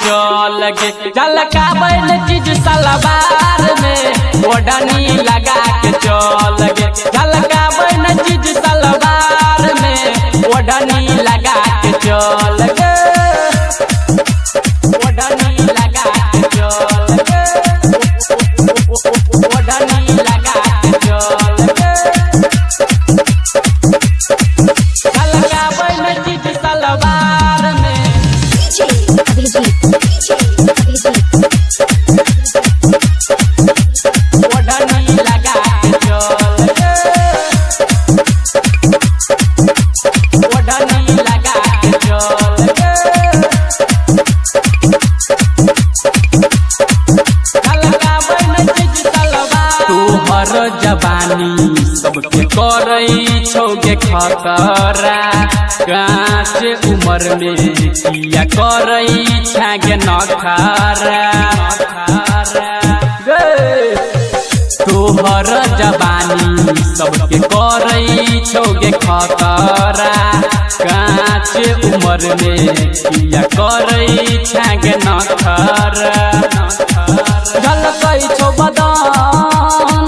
चल गे झलकाबै न चीज सलवार में ओढ़नी लगा के चल गे झलकाबै न चीज सलवार में ओढ़नी लगा के चल गे ओढ़नी लगा के चल गे ओढ़नी लगा के चल गे झलकाबै न चीज सलवार में ओढ़नी लगा के चल गे ओढ़नी लगा के चल गे झलकाबै न चीज सलवार तोहर जवानी सबके करई छौगे खतरा कांच उम्र में किया करई छागे नखरा तोहर जवानी सबके करई छौगे खतरा कांच उम्र में किया करई छागे नखरा झलकै छौ बदन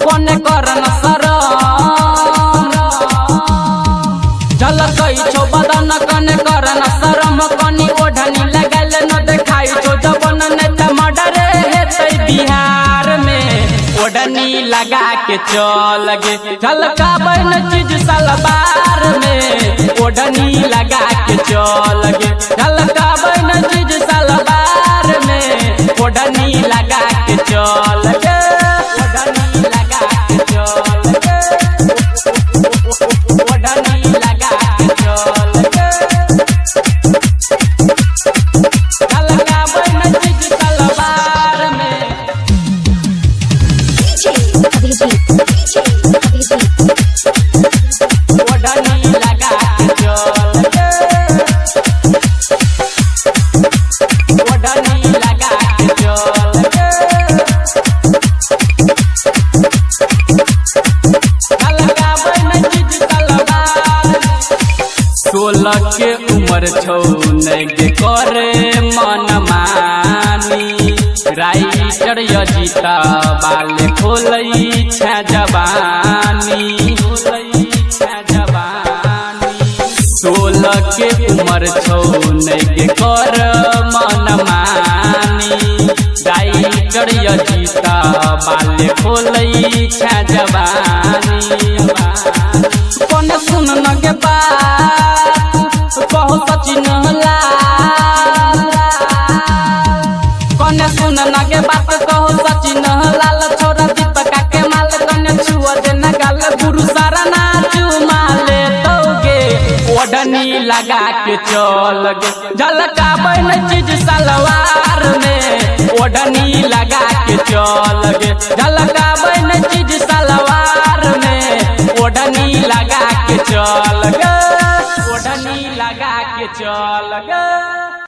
कोने करन शरम झलकै छौ बदन कने करन शरम कनी ओढ़नी लगल न देखाई छौ जवन ने त मर्डर हेतै बिहार में ओढ़नी लगा के चल गे झलकाबै न चीज सलवार में ओढ़नी लगा के चल गे झलकाबै न चीज सलवार में ओढ़नी लगा के चल गे ओढ़नी लगा के चल गे ओढ़नी लगा के चल गे झलकाबै न चीज सलवार में ओढ़नी लगा के चल गे ओढ़नी लगा के चल गे झलकाबै न चीज सलवार 16 के उम्र छौ नैगे करे मन मानी राइटर यजिता बाले खोलै छा जवानी 16 के उम्र छौ नैगे कर मन मानी राइटर यजिता बाले खोलै छा जवानी कोन सुन न के बात कहो सचिन लाल कोने सुन न के बात कहो सचिन लाल छोरा दीपका के माल कने छुआ दे न गाल गुरु सारा नाचू माले तोगे ओढ़नी लगा के चल गे झलकाबै न चीज सलवार में ओढ़नी लगा के चल गे झलकाबै न चीज सलवार में ओढ़नी लगा के चल गे ओढ़नी लगा के चल गे।